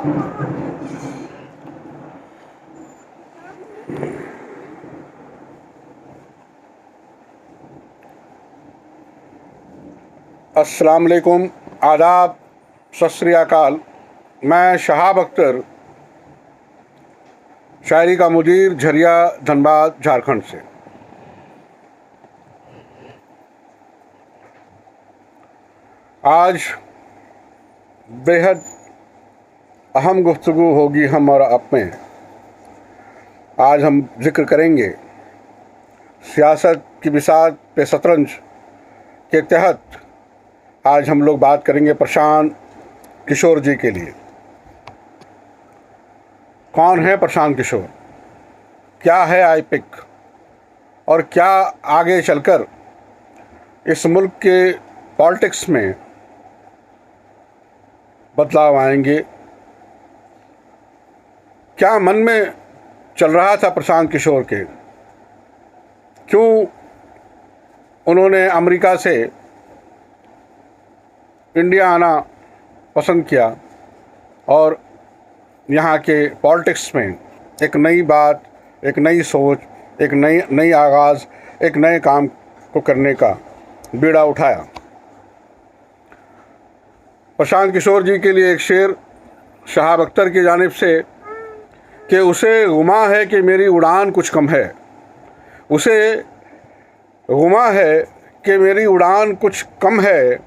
अस्सलाम वालेकुम, आदाब, सत श्री अकाल। मैं शहाब अख्तर, शायरी का मुदीर, झरिया, धनबाद, झारखंड से। आज बेहद अहम गुफ्तगू होगी हम और आप में। आज हम जिक्र करेंगे सियासत की बिसात पे शतरंज के तहत। आज हम लोग बात करेंगे प्रशांत किशोर जी के लिए। कौन है प्रशांत किशोर, क्या है आईपिक और क्या आगे चलकर इस मुल्क के पॉलिटिक्स में बदलाव आएंगे। क्या मन में चल रहा था प्रशांत किशोर के, क्यों उन्होंने अमेरिका से इंडिया आना पसंद किया और यहाँ के पॉलिटिक्स में एक नई बात, एक नई सोच, एक नई आगाज़, एक नए काम को करने का बीड़ा उठाया। प्रशांत किशोर जी के लिए एक शेर शहाब अख्तर की जानिब से कि उसे गुमा है कि मेरी उड़ान कुछ कम है। उसे गुमा है कि मेरी उड़ान कुछ कम है,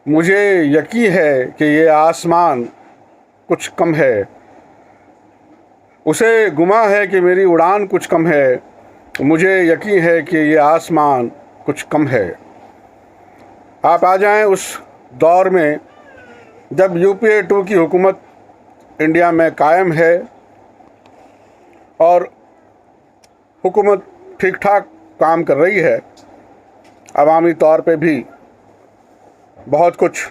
मुझे यकीन है कि ये आसमान कुछ कम है। उसे गुमा है कि मेरी उड़ान कुछ कम है, मुझे यकीन है कि ये आसमान कुछ कम है। आप आ जाएं उस दौर में जब यूपीए 2 की हुकूमत इंडिया में कायम है और हुकूमत ठीक ठाक काम कर रही है। अवामी तौर पे भी बहुत कुछ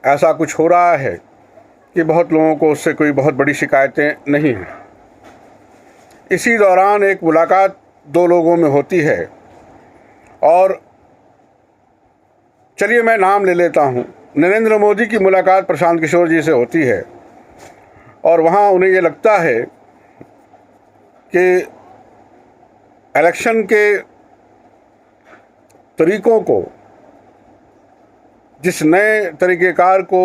ऐसा कुछ हो रहा है कि बहुत लोगों को उससे कोई बहुत बड़ी शिकायतें नहीं हैं। इसी दौरान एक मुलाकात दो लोगों में होती है और चलिए मैं नाम ले लेता हूँ। नरेंद्र मोदी की मुलाकात प्रशांत किशोर जी से होती है और वहाँ उन्हें ये लगता है कि इलेक्शन के तरीक़ों को, जिस नए तरीक़ेकार को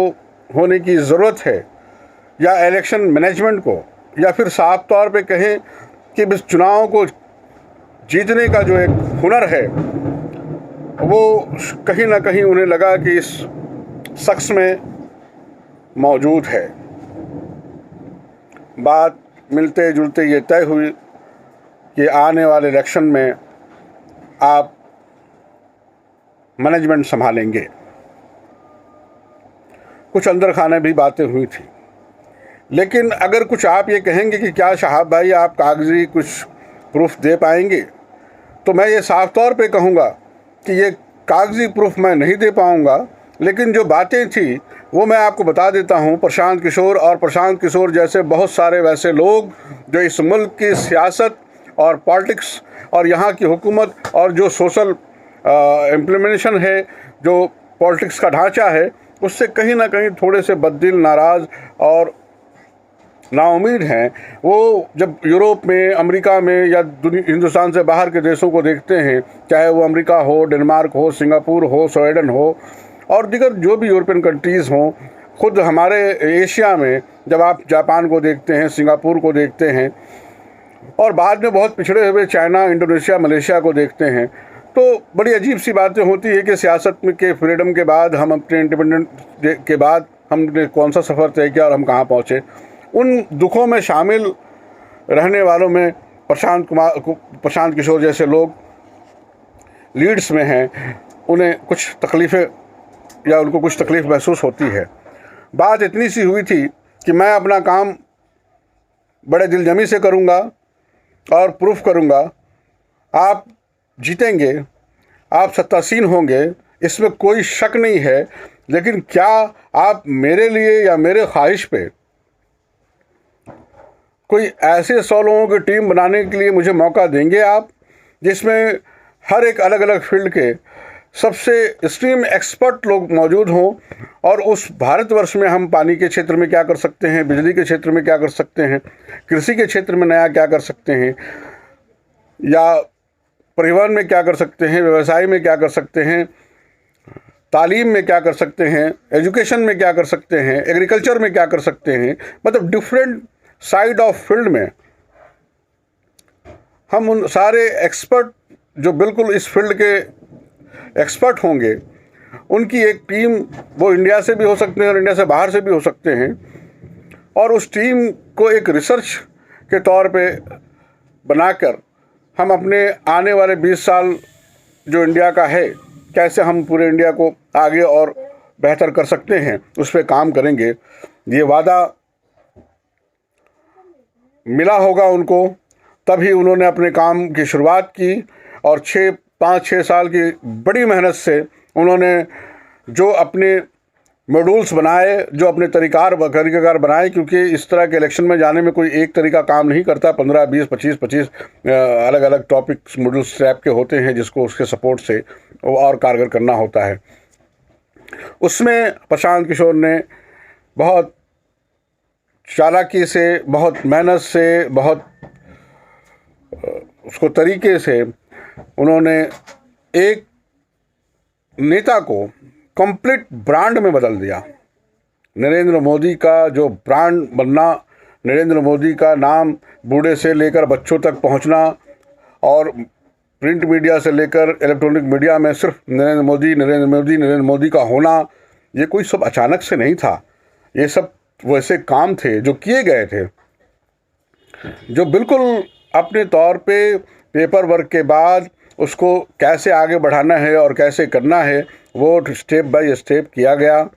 होने की ज़रूरत है, या इलेक्शन मैनेजमेंट को, या फिर साफ तौर पे कहें कि इस चुनाव को जीतने का जो एक हुनर है, वो कहीं ना कहीं उन्हें लगा कि इस शख्स में मौजूद है। बात मिलते जुलते ये तय हुई कि आने वाले इलेक्शन में आप मैनेजमेंट संभालेंगे। कुछ अंदर खाने भी बातें हुई थी, लेकिन अगर कुछ आप ये कहेंगे कि क्या शहाब भाई आप कागजी कुछ प्रूफ दे पाएंगे, तो मैं ये साफ तौर पे कहूँगा कि ये कागजी प्रूफ मैं नहीं दे पाऊँगा। लेकिन जो बातें थी वो मैं आपको बता देता हूँ। प्रशांत किशोर और प्रशांत किशोर जैसे बहुत सारे वैसे लोग जो इस मुल्क की सियासत और पॉलिटिक्स और यहाँ की हुकूमत और जो सोशल इम्प्लीमेंटेशन है, जो पॉलिटिक्स का ढांचा है, उससे कहीं ना कहीं थोड़े से बददिल, नाराज़ और नाउम्मीद हैं। वो जब यूरोप में, अमेरिका में या हिंदुस्तान से बाहर के देशों को देखते हैं, चाहे वो अमेरिका हो, डेनमार्क हो, सिंगापुर हो, स्वीडन हो और दीगर जो भी यूरोपियन कंट्रीज़ हों, खुद हमारे एशिया में जब आप जापान को देखते हैं, सिंगापुर को देखते हैं और बाद में बहुत पिछड़े हुए चाइना, इंडोनेशिया, मलेशिया को देखते हैं, तो बड़ी अजीब सी बातें होती है कि सियासत में के फ्रीडम के बाद, हम अपने इंडिपेंडेंट के बाद हमने कौन सा सफ़र तय किया और हम कहाँ पहुँचे। उन दुखों में शामिल रहने वालों में प्रशांत किशोर जैसे लोग लीड्स में हैं। उन्हें कुछ तकलीफ़ें या उनको कुछ तकलीफ़ महसूस होती है। बात इतनी सी हुई थी कि मैं अपना काम बड़े दिलजमी से करूँगा और प्रूफ करूँगा, आप जीतेंगे, आप सत्तासीन होंगे, इसमें कोई शक नहीं है। लेकिन क्या आप मेरे लिए या मेरे ख्वाहिश पे कोई ऐसे 100 लोगों की टीम बनाने के लिए मुझे मौका देंगे आप, जिसमें हर एक अलग अलग फील्ड के सबसे स्ट्रीम एक्सपर्ट लोग मौजूद हों, और उस भारतवर्ष में हम पानी के क्षेत्र में क्या कर सकते हैं, बिजली के क्षेत्र में क्या कर सकते हैं, कृषि के क्षेत्र में नया क्या कर सकते हैं, या परिवहन में क्या कर सकते हैं, व्यवसाय में क्या कर सकते हैं, तालीम में क्या कर सकते हैं, एजुकेशन में क्या कर सकते हैं, एग्रीकल्चर में क्या कर सकते हैं, मतलब डिफरेंट साइड ऑफ फील्ड में हम उन सारे एक्सपर्ट जो बिल्कुल इस फील्ड के एक्सपर्ट होंगे, उनकी एक टीम, वो इंडिया से भी हो सकते हैं और इंडिया से बाहर से भी हो सकते हैं, और उस टीम को एक रिसर्च के तौर पे बनाकर हम अपने आने वाले 20 साल जो इंडिया का है, कैसे हम पूरे इंडिया को आगे और बेहतर कर सकते हैं, उस पर काम करेंगे। ये वादा मिला होगा उनको, तभी उन्होंने अपने काम की शुरुआत की, और 5-6 साल की बड़ी मेहनत से उन्होंने जो अपने मॉड्यूल्स बनाए, जो अपने तरीक़ाकार बनाए, क्योंकि इस तरह के इलेक्शन में जाने में कोई एक तरीका काम नहीं करता, 15, 20, 25 अलग अलग टॉपिक्स मॉड्यूल्स टाइप के होते हैं, जिसको उसके सपोर्ट से वो और कारगर करना होता है। उसमें प्रशांत किशोर ने बहुत चालाकी से, बहुत मेहनत से, बहुत उसको तरीके से उन्होंने एक नेता को कंप्लीट ब्रांड में बदल दिया। नरेंद्र मोदी का जो ब्रांड बनना, नरेंद्र मोदी का नाम बूढ़े से लेकर बच्चों तक पहुंचना, और प्रिंट मीडिया से लेकर इलेक्ट्रॉनिक मीडिया में सिर्फ नरेंद्र मोदी, नरेंद्र मोदी, नरेंद्र मोदी का होना, ये कोई सब अचानक से नहीं था। ये सब वैसे काम थे जो किए गए थे, जो बिल्कुल अपने तौर पे पेपर वर्क के बाद उसको कैसे आगे बढ़ाना है और कैसे करना है, वो स्टेप बाय स्टेप किया गया।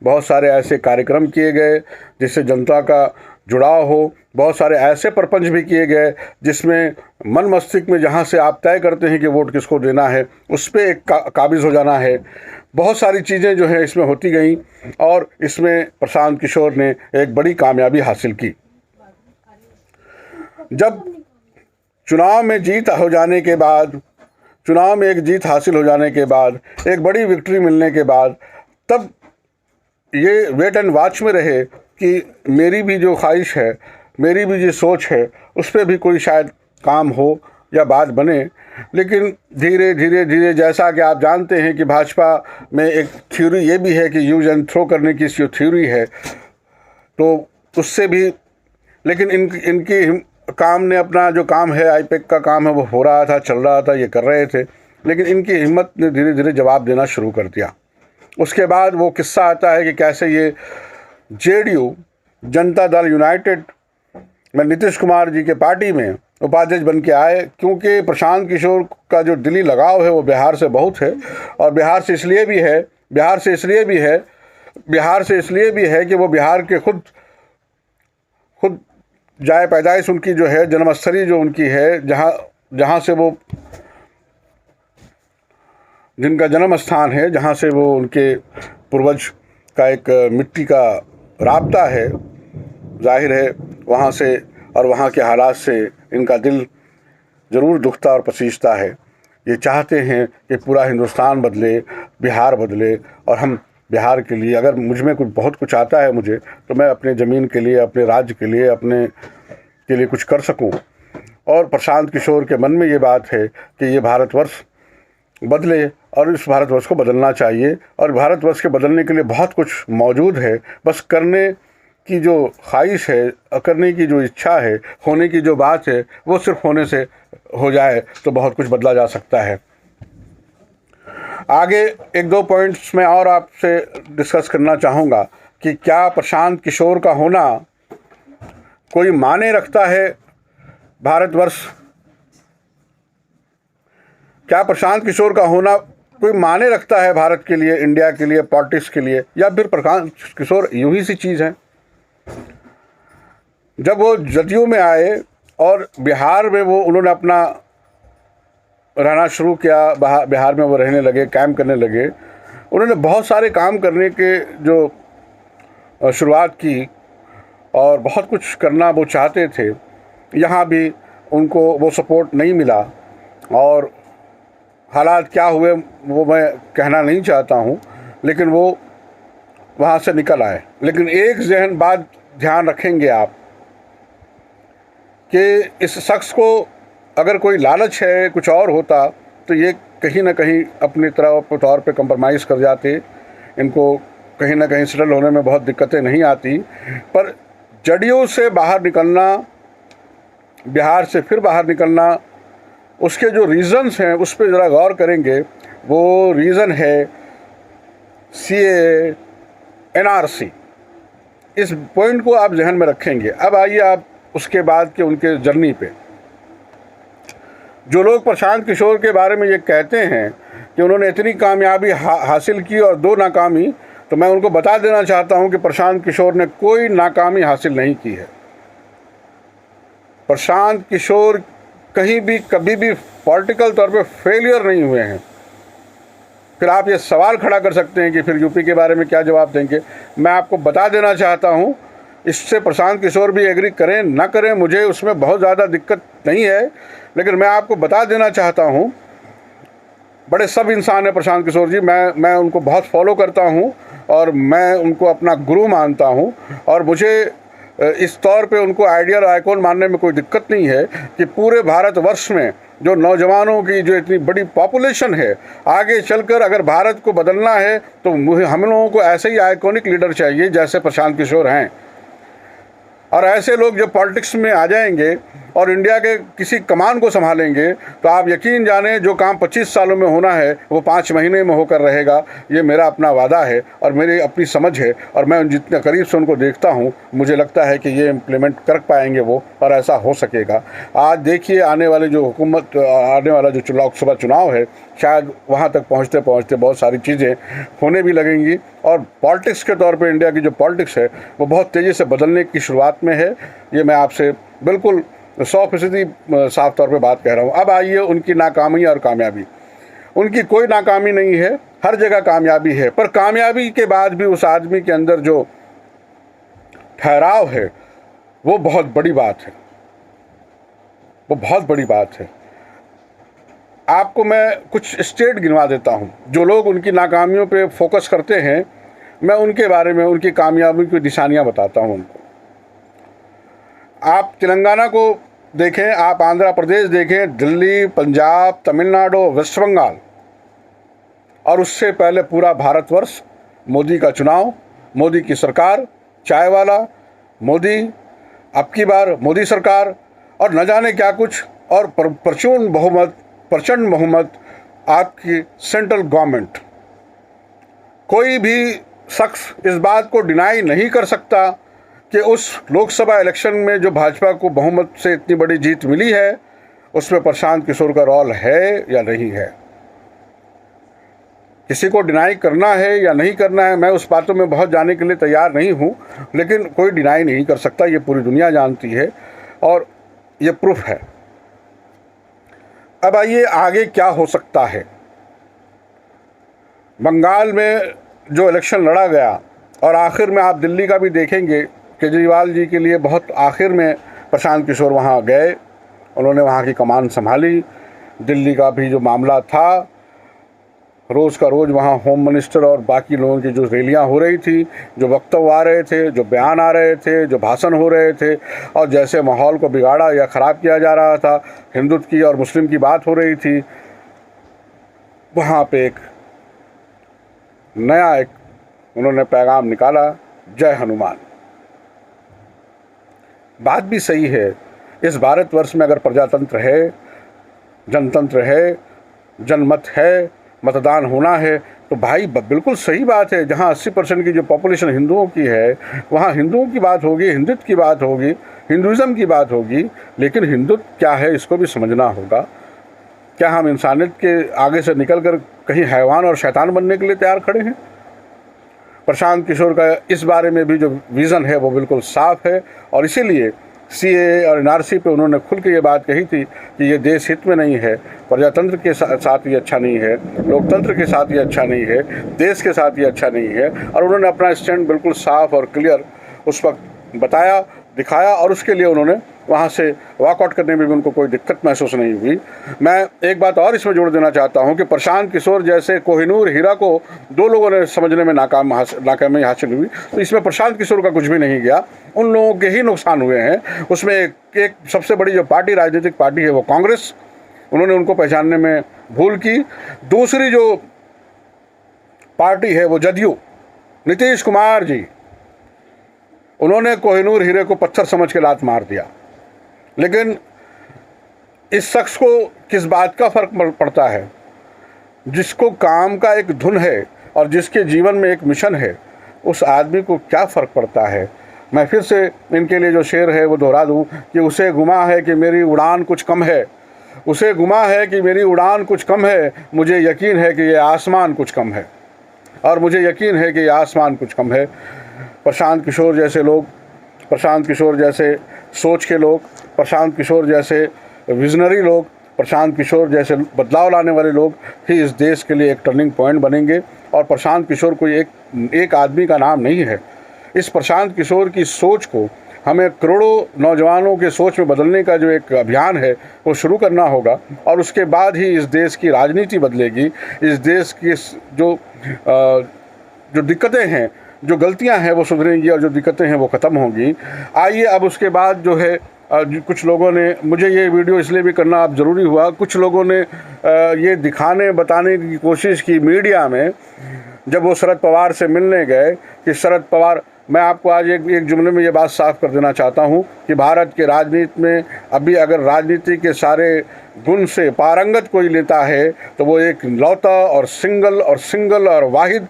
बहुत सारे ऐसे कार्यक्रम किए गए जिससे जनता का जुड़ाव हो, बहुत सारे ऐसे प्रपंच भी किए गए जिसमें मन मस्तिष्क में जहाँ से आप तय करते हैं कि वोट किसको देना है, उस पर एक काबिज हो जाना है। बहुत सारी चीज़ें जो है इसमें होती गई, और इसमें प्रशांत किशोर ने एक बड़ी कामयाबी हासिल की। जब चुनाव में जीत हो जाने के बाद, चुनाव में एक जीत हासिल हो जाने के बाद, एक बड़ी विक्ट्री मिलने के बाद, तब ये वेट एंड वॉच में रहे कि मेरी भी जो ख्वाहिश है, मेरी भी जो सोच है, उस पर भी कोई शायद काम हो या बात बने। लेकिन धीरे धीरे धीरे, जैसा कि आप जानते हैं कि भाजपा में एक थ्योरी ये भी है कि यूज एंड थ्रो करने की जो थ्योरी है, तो उससे भी, लेकिन इनकी काम ने अपना जो काम है, आईपैक का काम है, वो हो रहा था, चल रहा था, ये कर रहे थे, लेकिन इनकी हिम्मत ने धीरे धीरे जवाब देना शुरू कर दिया। उसके बाद वो किस्सा आता है कि कैसे ये जेडीयू, जनता दल यूनाइटेड में नीतीश कुमार जी के पार्टी में उपाध्यक्ष बन के आए, क्योंकि प्रशांत किशोर का जो दिली लगाव है वो बिहार से बहुत है, और बिहार से इसलिए भी है कि वो बिहार के खुद जाए पैदाइश उनकी जो है, जन्मस्थली जो उनकी है, जहाँ से वो, जिनका जन्म स्थान है, जहाँ से वो उनके पूर्वज का एक मिट्टी का राब्ता है, जाहिर है वहाँ से और वहाँ के हालात से इनका दिल ज़रूर दुखता और पसीजता है। ये चाहते हैं कि पूरा हिंदुस्तान बदले, बिहार बदले, और हम बिहार के लिए, अगर मुझ में बहुत कुछ आता है मुझे, तो मैं अपने ज़मीन के लिए, अपने राज्य के लिए, अपने के लिए कुछ कर सकूं। और प्रशांत किशोर के मन में ये बात है कि ये भारतवर्ष बदले, और इस भारतवर्ष को बदलना चाहिए, और भारतवर्ष के बदलने के लिए बहुत कुछ मौजूद है, बस करने की जो ख्वाहिश है, करने की जो इच्छा है, होने की जो बात है, वो सिर्फ होने से हो जाए तो बहुत कुछ बदला जा सकता है। आगे 1-2 पॉइंट्स मैं और आपसे डिस्कस करना चाहूँगा कि क्या प्रशांत किशोर का होना कोई मायने रखता है भारतवर्ष, क्या प्रशांत किशोर का होना कोई मायने रखता है भारत के लिए, इंडिया के लिए, पॉलिटिक्स के लिए, या फिर प्रशांत किशोर यूं ही सी चीज़ है। जब वो जदयू में आए और बिहार में उन्होंने अपना रहना शुरू किया, बिहार में वो रहने लगे, कैंप करने लगे, उन्होंने बहुत सारे काम करने के जो शुरुआत की, और बहुत कुछ करना वो चाहते थे। यहाँ भी उनको वो सपोर्ट नहीं मिला, और हालात क्या हुए वो मैं कहना नहीं चाहता हूँ, लेकिन वो वहाँ से निकल आए। लेकिन एक जहन बात ध्यान रखेंगे आप कि इस शख्स को अगर कोई लालच है, कुछ और होता तो ये कहीं ना कहीं अपनी तौर पे कंप्रोमाइज़ कर जाते, इनको कहीं ना कहीं सेटल होने में बहुत दिक्कतें नहीं आती। पर जड़ियों से बाहर निकलना, बिहार से फिर बाहर निकलना, उसके जो रीज़न्स हैं उस पर ज़रा गौर करेंगे। वो रीज़न है CAA, NRC। इस पॉइंट को आप जहन में रखेंगे। अब आइए आप उसके बाद के उनके जर्नी पे। जो लोग प्रशांत किशोर के बारे में ये कहते हैं कि उन्होंने इतनी कामयाबी हासिल की और 2 नाकामी, तो मैं उनको बता देना चाहता हूं कि प्रशांत किशोर ने कोई नाकामी हासिल नहीं की है। प्रशांत किशोर कहीं भी कभी भी पॉलिटिकल तौर पे फेलियर नहीं हुए हैं। फिर आप ये सवाल खड़ा कर सकते हैं कि फिर यूपी के बारे में क्या जवाब देंगे। मैं आपको बता देना चाहता हूँ, इससे प्रशांत किशोर भी एग्री करें ना करें, मुझे उसमें बहुत ज़्यादा दिक्कत नहीं है, लेकिन मैं आपको बता देना चाहता हूँ, बड़े सब इंसान है प्रशांत किशोर जी। मैं उनको बहुत फॉलो करता हूँ और मैं उनको अपना गुरु मानता हूँ, और मुझे इस तौर पे उनको आइडियल आइकॉन मानने में कोई दिक्कत नहीं है कि पूरे भारतवर्ष में जो नौजवानों की जो इतनी बड़ी पॉपुलेशन है, आगे चलकर अगर भारत को बदलना है तो हम लोगों को ऐसे ही आइकॉनिक लीडर चाहिए जैसे प्रशांत किशोर हैं। और ऐसे लोग जब पॉलिटिक्स में आ जाएंगे और इंडिया के किसी कमान को संभालेंगे तो आप यकीन जानें, जो काम 25 सालों में होना है वो 5 महीने में होकर रहेगा। ये मेरा अपना वादा है और मेरी अपनी समझ है, और मैं जितने करीब से उनको देखता हूँ मुझे लगता है कि ये इम्प्लीमेंट कर पाएंगे वो, और ऐसा हो सकेगा। आज देखिए आने वाले जो लोकसभा चुनाव है, शायद वहाँ तक पहुँचते पहुँचते बहुत सारी चीज़ें होने भी लगेंगी, और पॉलिटिक्स के तौर पर इंडिया की जो पॉलिटिक्स है वो बहुत तेज़ी से बदलने की शुरुआत में है। ये मैं आपसे बिल्कुल 100% साफ तौर पे बात कह रहा हूँ। अब आइए उनकी नाकामी और कामयाबी। उनकी कोई नाकामी नहीं है, हर जगह कामयाबी है, पर कामयाबी के बाद भी उस आदमी के अंदर जो ठहराव है वो बहुत बड़ी बात है, वो बहुत बड़ी बात है। आपको मैं कुछ स्टेट गिनवा देता हूँ। जो लोग उनकी नाकामियों पे फोकस करते हैं, मैं उनके बारे में उनकी कामयाबी की निशानियाँ बताता हूँ उनको। आप तेलंगाना को देखें, आप आंध्र प्रदेश देखें, दिल्ली, पंजाब, तमिलनाडु, वेस्ट बंगाल, और उससे पहले पूरा भारतवर्ष, मोदी का चुनाव, मोदी की सरकार, चाय वाला, मोदी, अब की बार मोदी सरकार, और न जाने क्या कुछ, और प्रचंड बहुमत आपकी सेंट्रल गवर्नमेंट। कोई भी शख्स इस बात को डिनाई नहीं कर सकता कि उस लोकसभा इलेक्शन में जो भाजपा को बहुमत से इतनी बड़ी जीत मिली है, उसमें प्रशांत किशोर का रोल है या नहीं है। किसी को डिनाई करना है या नहीं करना है, मैं उस बातों में बहुत जाने के लिए तैयार नहीं हूँ, लेकिन कोई डिनाई नहीं कर सकता, ये पूरी दुनिया जानती है और ये प्रूफ है। अब आइए आगे क्या हो सकता है। बंगाल में जो इलेक्शन लड़ा गया, और आखिर में आप दिल्ली का भी देखेंगे, केजरीवाल जी के लिए बहुत आखिर में प्रशांत किशोर वहाँ गए, उन्होंने वहाँ की कमान संभाली। दिल्ली का भी जो मामला था, रोज़ का रोज़ वहाँ होम मिनिस्टर और बाकी लोगों की जो रैलियाँ हो रही थी, जो वक्तव्य आ रहे थे, जो बयान आ रहे थे, जो भाषण हो रहे थे, और जैसे माहौल को बिगाड़ा या ख़राब किया जा रहा था, हिंदुत्व की और मुस्लिम की बात हो रही थी, वहाँ पे एक नया उन्होंने पैगाम निकाला, जय हनुमान। बात भी सही है। इस भारतवर्ष में अगर प्रजातंत्र है, जनतंत्र है, जनमत है, मतदान होना है, तो भाई बिल्कुल सही बात है। जहाँ 80% की जो पॉपुलेशन हिंदुओं की है, वहाँ हिंदुओं की बात होगी, हिंदुत्व की बात होगी, हिंदुइज़्म की बात होगी। लेकिन हिंदुत्व क्या है इसको भी समझना होगा। क्या हम इंसानियत के आगे से निकल कर कहीं हैवान और शैतान बनने के लिए तैयार खड़े हैं? प्रशांत किशोर का इस बारे में भी जो विज़न है वो बिल्कुल साफ है, और इसीलिए CAA और NRC पे उन्होंने खुल के ये बात कही थी कि ये देश हित में नहीं है, प्रजातंत्र के साथ ये अच्छा नहीं है, लोकतंत्र के साथ ये अच्छा नहीं है, देश के साथ ये अच्छा नहीं है। और उन्होंने अपना स्टैंड बिल्कुल साफ और क्लियर उस वक्त बताया, दिखाया और उसके लिए उन्होंने वहाँ से वॉकआउट करने में भी उनको कोई दिक्कत महसूस नहीं हुई। मैं एक बात और इसमें जोड़ देना चाहता हूँ कि प्रशांत किशोर जैसे कोहिनूर हीरा को 2 लोगों ने समझने में नाकामी हासिल हुई, तो इसमें प्रशांत किशोर का कुछ भी नहीं गया, उन लोगों के ही नुकसान हुए हैं। उसमें एक सबसे बड़ी जो पार्टी, राजनीतिक पार्टी है वो कांग्रेस, उन्होंने उनको पहचानने में भूल की। दूसरी जो पार्टी है वो जदयू, नीतीश कुमार जी, उन्होंने कोहिनूर हीरे को पत्थर समझ के लात मार दिया। लेकिन इस शख्स को किस बात का फ़र्क पड़ता है? जिसको काम का एक धुन है और जिसके जीवन में एक मिशन है, उस आदमी को क्या फ़र्क पड़ता है? मैं फिर से इनके लिए जो शेर है वो दोहरा दूं कि उसे गुमा है कि मेरी उड़ान कुछ कम है, उसे गुमा है कि मेरी उड़ान कुछ कम है, मुझे यकीन है कि ये आसमान कुछ कम है, और मुझे यकीन है कि ये आसमान कुछ कम है। प्रशांत किशोर जैसे लोग, प्रशांत किशोर जैसे सोच के लोग, प्रशांत किशोर जैसे विजनरी लोग, प्रशांत किशोर जैसे बदलाव लाने वाले लोग ही इस देश के लिए एक टर्निंग पॉइंट बनेंगे। और प्रशांत किशोर कोई एक आदमी का नाम नहीं है। इस प्रशांत किशोर की सोच को हमें करोड़ों नौजवानों के सोच में बदलने का जो एक अभियान है वो शुरू करना होगा, और उसके बाद ही इस देश की राजनीति बदलेगी। इस देश की जो दिक्कतें हैं, जो गलतियां हैं वो सुधरेंगी, और जो दिक्कतें हैं वो ख़त्म होंगी। आइए अब उसके बाद जो है कुछ लोगों ने, मुझे ये वीडियो इसलिए भी करना अब ज़रूरी हुआ, कुछ लोगों ने ये दिखाने बताने की कोशिश की मीडिया में, जब वो शरद पवार से मिलने गए कि शरद पवार, मैं आपको आज एक जुमले में ये बात साफ कर देना चाहता हूँ कि भारत के राजनीति में अभी अगर राजनीति के सारे गुण से पारंगत कोई लेता है तो वो एक लौता और सिंगल और वाहिद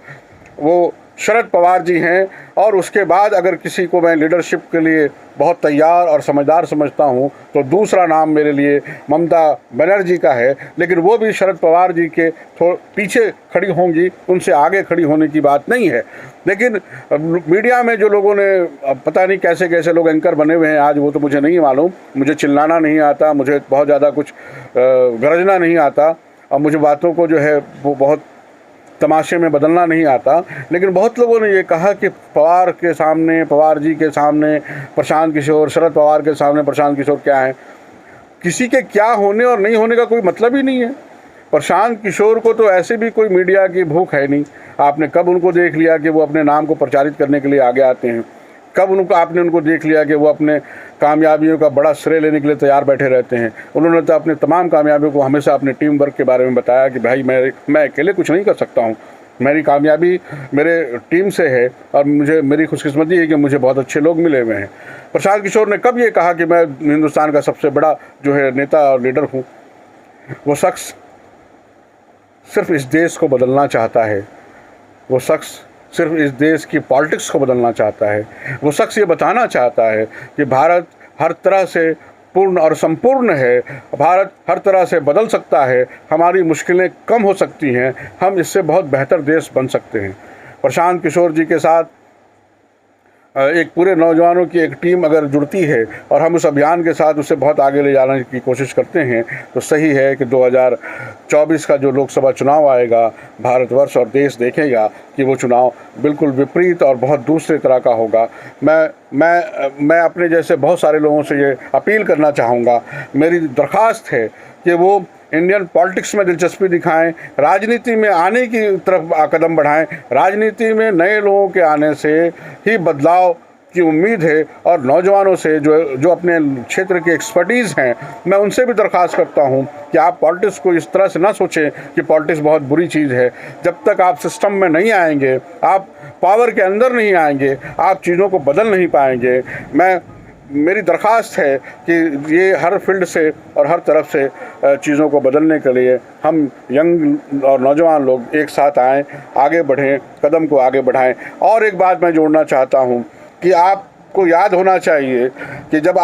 वो शरद पवार जी हैं। और उसके बाद अगर किसी को मैं लीडरशिप के लिए बहुत तैयार और समझदार समझता हूं तो दूसरा नाम मेरे लिए ममता बनर्जी का है। लेकिन वो भी शरद पवार जी के पीछे खड़ी होंगी, उनसे आगे खड़ी होने की बात नहीं है। लेकिन मीडिया में जो लोगों ने, पता नहीं कैसे कैसे लोग एंकर बने हुए हैं आज, वो तो मुझे नहीं मालूम। मुझे चिल्लाना नहीं आता, मुझे बहुत ज़्यादा कुछ गरजना नहीं आता, और मुझे बातों को जो है वो बहुत तमाशे में बदलना नहीं आता। लेकिन बहुत लोगों ने ये कहा कि पवार के सामने, पवार जी के सामने प्रशांत किशोर, शरद पवार के सामने प्रशांत किशोर क्या है? किसी के क्या होने और नहीं होने का कोई मतलब ही नहीं है। प्रशांत किशोर को तो ऐसे भी कोई मीडिया की भूख है नहीं। आपने कब उनको देख लिया कि वो अपने नाम को प्रचारित करने के लिए आगे आते हैं? कब आपने उनको देख लिया कि वो अपने कामयाबियों का बड़ा श्रेय लेने के लिए तैयार बैठे रहते हैं? उन्होंने तो अपने तमाम कामयाबियों को हमेशा अपने टीम वर्क के बारे में बताया कि भाई मैं अकेले कुछ नहीं कर सकता हूँ, मेरी कामयाबी मेरे टीम से है, और मेरी खुशकिस्मती है कि मुझे बहुत अच्छे लोग मिले हुए हैं। प्रशांत किशोर ने कब ये कहा कि मैं हिंदुस्तान का सबसे बड़ा जो है नेता और लीडर हूँ? वो शख्स सिर्फ इस देश को बदलना चाहता है, वो शख्स सिर्फ इस देश की पॉलिटिक्स को बदलना चाहता है। वो शख्स ये बताना चाहता है कि भारत हर तरह से पूर्ण और संपूर्ण है, भारत हर तरह से बदल सकता है, हमारी मुश्किलें कम हो सकती हैं, हम इससे बहुत बेहतर देश बन सकते हैं। प्रशांत किशोर जी के साथ एक पूरे नौजवानों की एक टीम अगर जुड़ती है और हम उस अभियान के साथ उसे बहुत आगे ले जाने की कोशिश करते हैं तो सही है कि 2024 का जो लोकसभा चुनाव आएगा, भारतवर्ष और देश देखेगा कि वो चुनाव बिल्कुल विपरीत और बहुत दूसरे तरह का होगा। मैं अपने जैसे बहुत सारे लोगों से ये अपील करना चाहूँगा, मेरी दरख्वास्त है कि वो इंडियन पॉलिटिक्स में दिलचस्पी दिखाएं, राजनीति में आने की तरफ कदम बढ़ाएं। राजनीति में नए लोगों के आने से ही बदलाव की उम्मीद है, और नौजवानों से जो अपने क्षेत्र के एक्सपर्टीज़ हैं, मैं उनसे भी दरख्वास्त करता हूं कि आप पॉलिटिक्स को इस तरह से ना सोचें कि पॉलिटिक्स बहुत बुरी चीज़ है। जब तक आप सिस्टम में नहीं आएंगे, आप पावर के अंदर नहीं आएंगे, आप चीज़ों को बदल नहीं पाएंगे। मेरी दरख्वास्त है कि ये हर फील्ड से और हर तरफ से चीज़ों को बदलने के लिए हम यंग और नौजवान लोग एक साथ आएँ, आगे बढ़ें, कदम को आगे बढ़ाएं। और एक बात मैं जोड़ना चाहता हूँ कि आपको याद होना चाहिए कि जब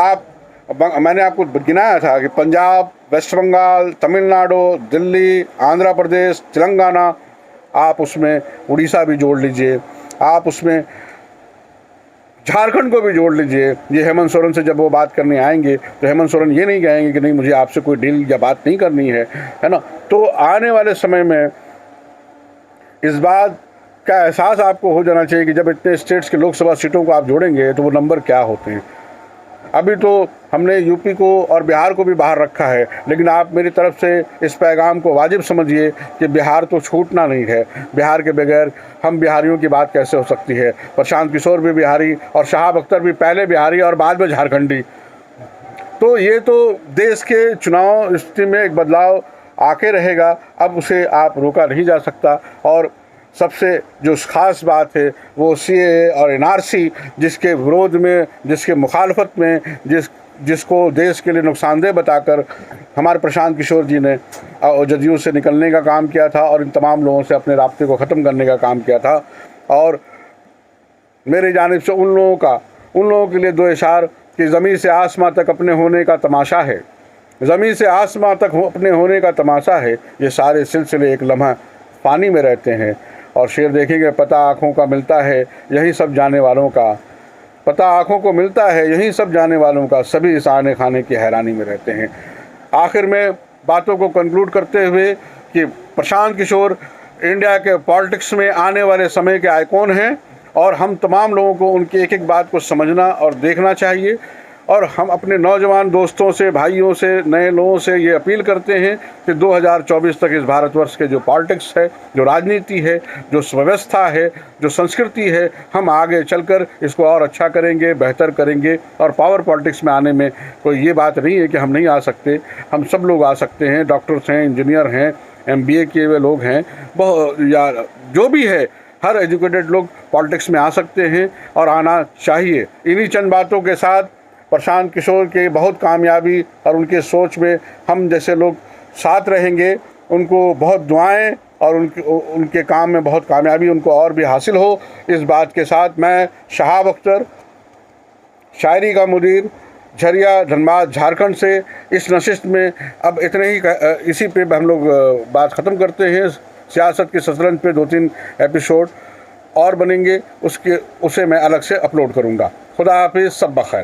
मैंने आपको गिनाया था कि पंजाब, वेस्ट बंगाल, तमिलनाडु, दिल्ली, आंध्र प्रदेश, तेलंगाना, आप उसमें उड़ीसा भी जोड़ लीजिए, आप उसमें झारखंड को भी जोड़ लीजिए। ये हेमंत सोरेन से जब वो बात करने आएंगे तो हेमंत सोरेन ये नहीं कहेंगे कि नहीं मुझे आपसे कोई डील या बात नहीं करनी है ना। तो आने वाले समय में इस बात का एहसास आपको हो जाना चाहिए कि जब इतने स्टेट्स के लोकसभा सीटों को आप जोड़ेंगे तो वो नंबर क्या होते हैं। अभी तो हमने यूपी को और बिहार को भी बाहर रखा है, लेकिन आप मेरी तरफ से इस पैगाम को वाजिब समझिए कि बिहार तो छूटना नहीं है। बिहार के बगैर हम बिहारियों की बात कैसे हो सकती है। प्रशांत किशोर भी बिहारी और शहाब अख्तर भी पहले बिहारी और बाद में झारखंडी। तो ये तो देश के चुनाव स्थिति में एक बदलाव आके रहेगा, अब उसे आप रोका नहीं जा सकता। और सबसे जो ख़ास बात है वो सीएए और एनआरसी, जिसके विरोध में, जिसके मुखालफत में, जिसको देश के लिए नुकसानदेह बताकर हमारे प्रशांत किशोर जी ने जदयू से निकलने का काम किया था और इन तमाम लोगों से अपने राब्ते को ख़त्म करने का काम किया था। और मेरी जानिब से उन लोगों के लिए 2 इशार कि ज़मीन से आसमां तक अपने होने का तमाशा है, ज़मीन से आसमां तक अपने होने का तमाशा है, ये सारे सिलसिले एक लम्हा पानी में रहते हैं। और शेर देखेंगे, पता आँखों का मिलता है यही सब जाने वालों का, पता आँखों को मिलता है यही सब जाने वालों का, सभी इस आने खाने की हैरानी में रहते हैं। आखिर में बातों को कंक्लूड करते हुए कि प्रशांत किशोर इंडिया के पॉलिटिक्स में आने वाले समय के आइकॉन हैं और हम तमाम लोगों को उनकी एक एक बात को समझना और देखना चाहिए। और हम अपने नौजवान दोस्तों से, भाइयों से, नए लोगों से ये अपील करते हैं कि 2024 तक इस भारतवर्ष के जो पॉलिटिक्स है, जो राजनीति है, जो व्यवस्था है, जो संस्कृति है, हम आगे चलकर इसको और अच्छा करेंगे, बेहतर करेंगे। और पावर पॉलिटिक्स में आने में कोई ये बात नहीं है कि हम नहीं आ सकते, हम सब लोग आ सकते हैं। डॉक्टर्स हैं, इंजीनियर हैं, MBA किए हुए लोग हैं, या जो भी है, हर एजुकेटेड लोग पॉलिटिक्स में आ सकते हैं और आना चाहिए। इन्हीं चंद बातों के साथ प्रशांत किशोर के बहुत कामयाबी और उनके सोच में हम जैसे लोग साथ रहेंगे। उनको बहुत दुआएं और उनके काम में बहुत कामयाबी उनको और भी हासिल हो, इस बात के साथ मैं शहाब अख्तर, शायरी का मुदीर, झरिया, धनबाद, झारखंड से इस नशिस्त में अब इतने ही, इसी पे हम लोग बात ख़त्म करते हैं। सियासत के शतरंज पे 2-3 एपिसोड और बनेंगे, उसे मैं अलग से अपलोड करूँगा। खुदा हाफिज़, सब बखैर।